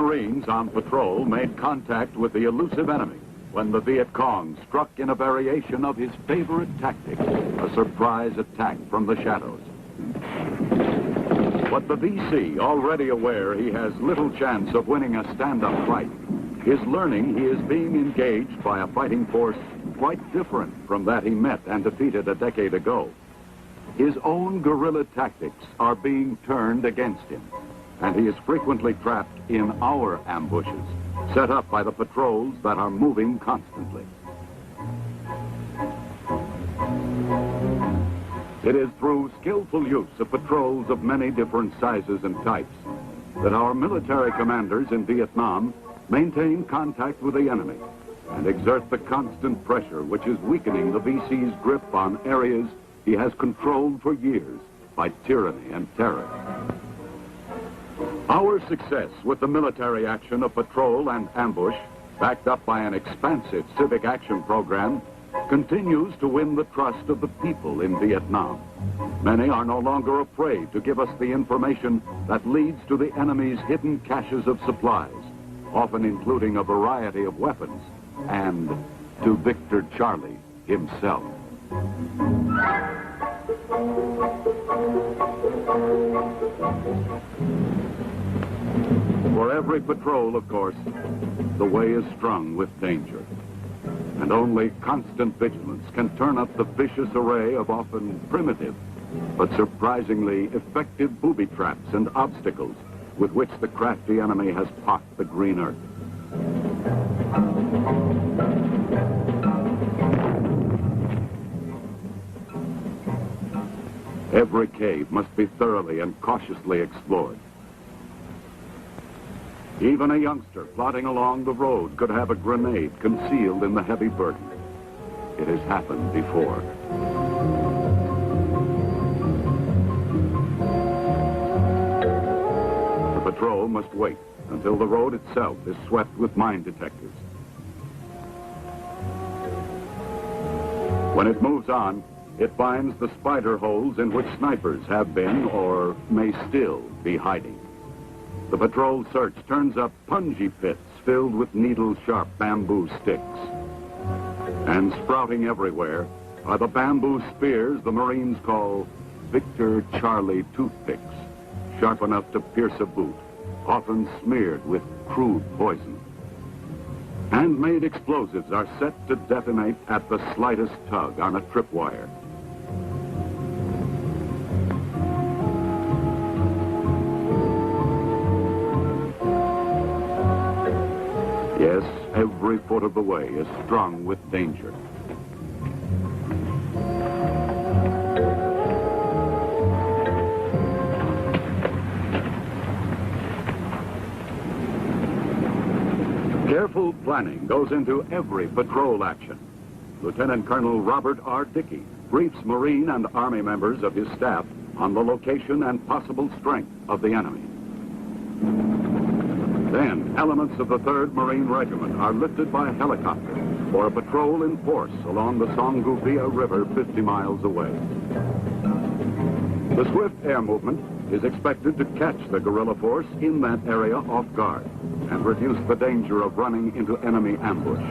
Marines on patrol made contact with the elusive enemy when the Viet Cong struck in a variation of his favorite tactic, a surprise attack from the shadows. But the VC, already aware he has little chance of winning a stand-up fight, is learning he is being engaged by a fighting force quite different from that he met and defeated a decade ago. His own guerrilla tactics are being turned against him, and he is frequently trapped in our ambushes, set up by the patrols that are moving constantly. It is through skillful use of patrols of many different sizes and types that our military commanders in Vietnam maintain contact with the enemy and exert the constant pressure which is weakening the VC's grip on areas he has controlled for years by tyranny and terror. Our success with the military action of patrol and ambush, backed up by an expansive civic action program, continues to win the trust of the people in Vietnam. Many are no longer afraid to give us the information that leads to the enemy's hidden caches of supplies, often including a variety of weapons, and to Victor Charlie himself. For every patrol, of course, the way is strung with danger. And only constant vigilance can turn up the vicious array of often primitive, but surprisingly effective booby traps and obstacles with which the crafty enemy has pocked the green earth. Every cave must be thoroughly and cautiously explored. Even a youngster plodding along the road could have a grenade concealed in the heavy burden. It has happened before. The patrol must wait until the road itself is swept with mine detectors. When it moves on, it finds the spider holes in which snipers have been or may still be hiding. The patrol search turns up punji pits filled with needle-sharp bamboo sticks. And sprouting everywhere are the bamboo spears the Marines call Victor Charlie toothpicks, sharp enough to pierce a boot, often smeared with crude poison. Handmade explosives are set to detonate at the slightest tug on a tripwire. Yes, every foot of the way is strung with danger. Careful planning goes into every patrol action. Lieutenant Colonel Robert R. Dickey briefs Marine and Army members of his staff on the location and possible strength of the enemy. Then, elements of the 3rd Marine Regiment are lifted by helicopter for a patrol in force along the Songuvia River 50 miles away. The swift air movement is expected to catch the guerrilla force in that area off guard and reduce the danger of running into enemy ambush.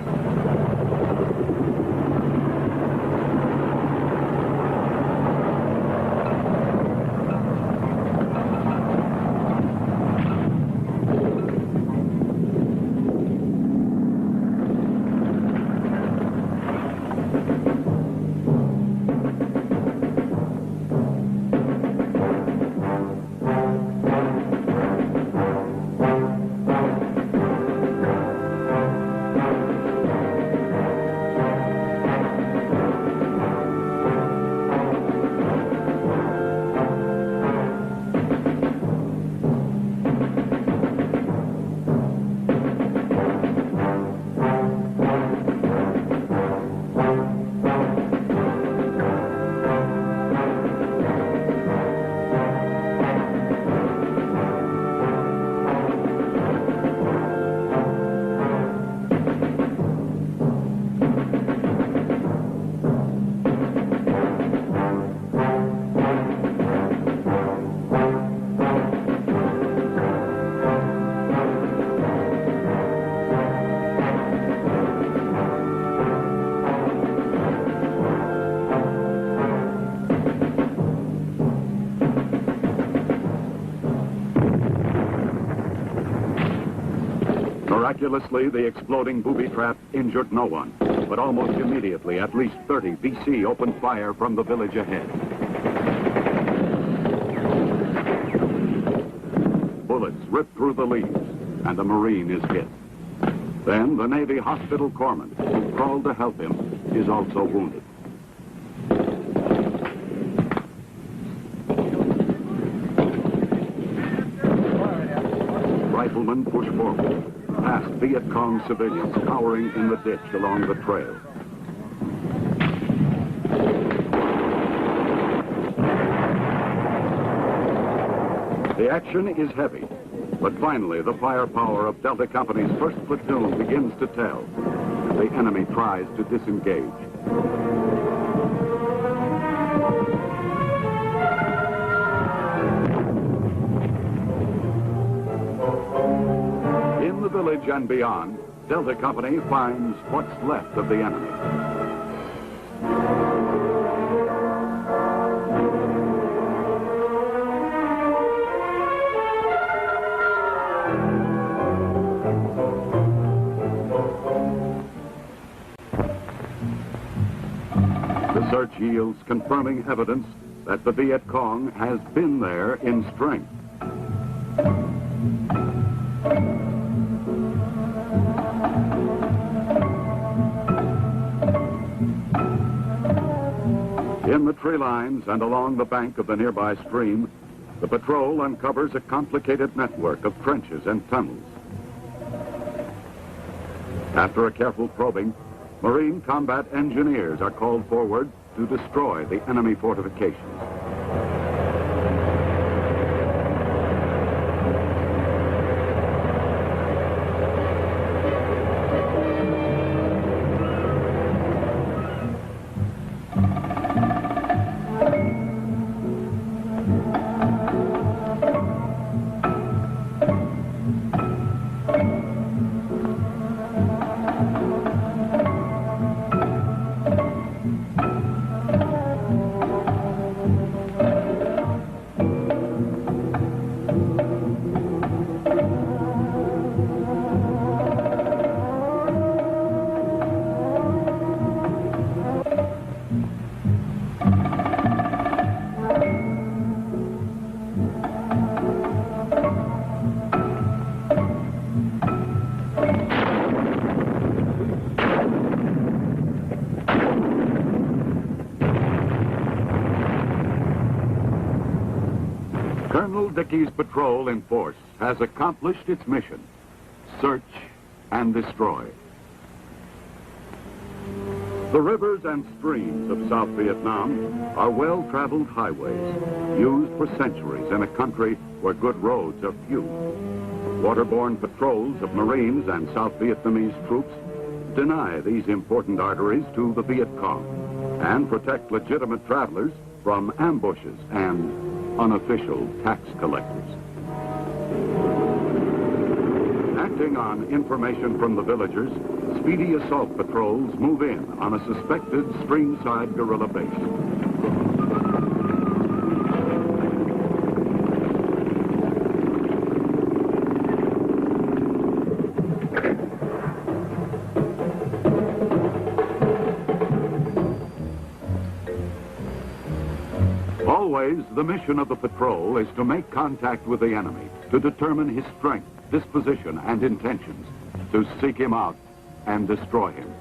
Miraculously, the exploding booby trap injured no one, but almost immediately, at least 30 VC opened fire from the village ahead. Bullets rip through the leaves, and a Marine is hit. Then the Navy hospital corpsman, who crawled to help him, is also wounded. Riflemen push forward, past Viet Cong civilians cowering in the ditch along the trail. The action is heavy, but finally the firepower of Delta Company's 1st platoon begins to tell. The enemy tries to disengage. In the village and beyond, Delta Company finds what's left of the enemy. The search yields confirming evidence that the Viet Cong has been there in strength. In the tree lines and along the bank of the nearby stream, the patrol uncovers a complicated network of trenches and tunnels. After a careful probing, Marine combat engineers are called forward to destroy the enemy fortifications. Colonel Dickey's patrol in force has accomplished its mission: search and destroy. The rivers and streams of South Vietnam are well-traveled highways, used for centuries in a country where good roads are few. Waterborne patrols of Marines and South Vietnamese troops deny these important arteries to the Viet Cong and protect legitimate travelers from ambushes and unofficial tax collectors. Acting on information from the villagers, speedy assault patrols move in on a suspected streamside guerrilla base. Always, the mission of the patrol is to make contact with the enemy, to determine his strength, disposition, and intentions, to seek him out and destroy him.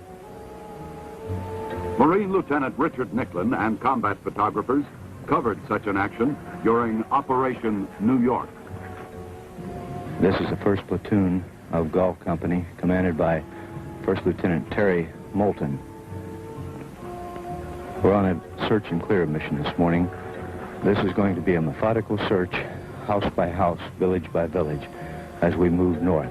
Marine Lieutenant Richard Nicklin and combat photographers covered such an action during Operation New York. This is the 1st Platoon of Gulf Company, commanded by 1st Lieutenant Terry Moulton. We're on a search and clear mission this morning. This is going to be a methodical search, house by house, village by village, as we move north.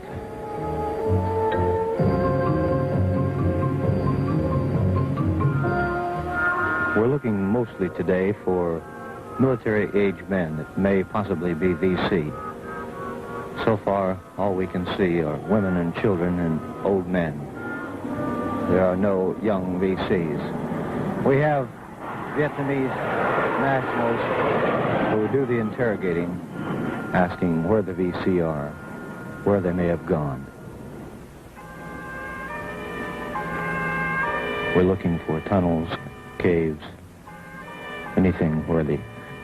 We're looking mostly today for military-age men that may possibly be VC. So far, all we can see are women and children and old men. There are no young VCs. We have Vietnamese nationals who do the interrogating, asking where the VC are, where they may have gone. We're looking for tunnels, caves, anything where the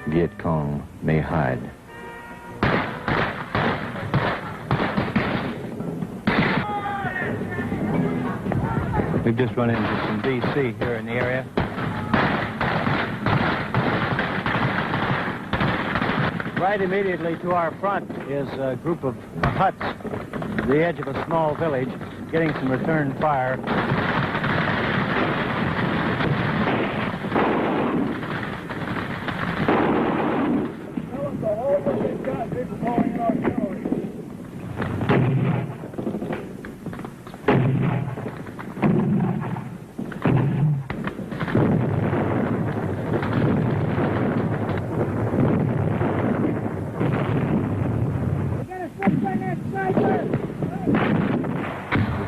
Viet Cong may hide. We've just run into some VC here in the area. Right immediately to our front is a group of huts at the edge of a small village, getting some return fire.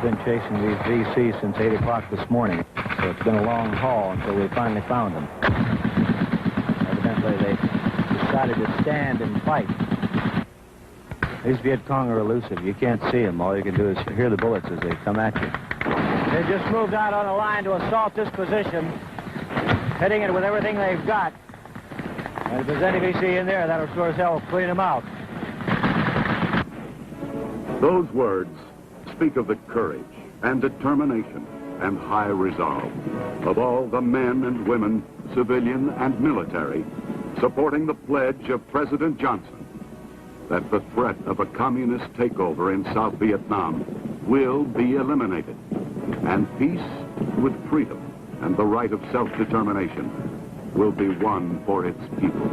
Been chasing these VCs since 8 o'clock this morning, so it's been a long haul until we finally found them. Evidently, they decided to stand and fight. These Viet Cong are elusive. You can't see them. All you can do is hear the bullets as they come at you. They just moved out on a line to assault this position, hitting it with everything they've got. And if there's any VC in there, that'll sure as hell clean them out. Those words speak of the courage and determination and high resolve of all the men and women, civilian and military, supporting the pledge of President Johnson that the threat of a communist takeover in South Vietnam will be eliminated, and peace with freedom and the right of self-determination will be won for its people.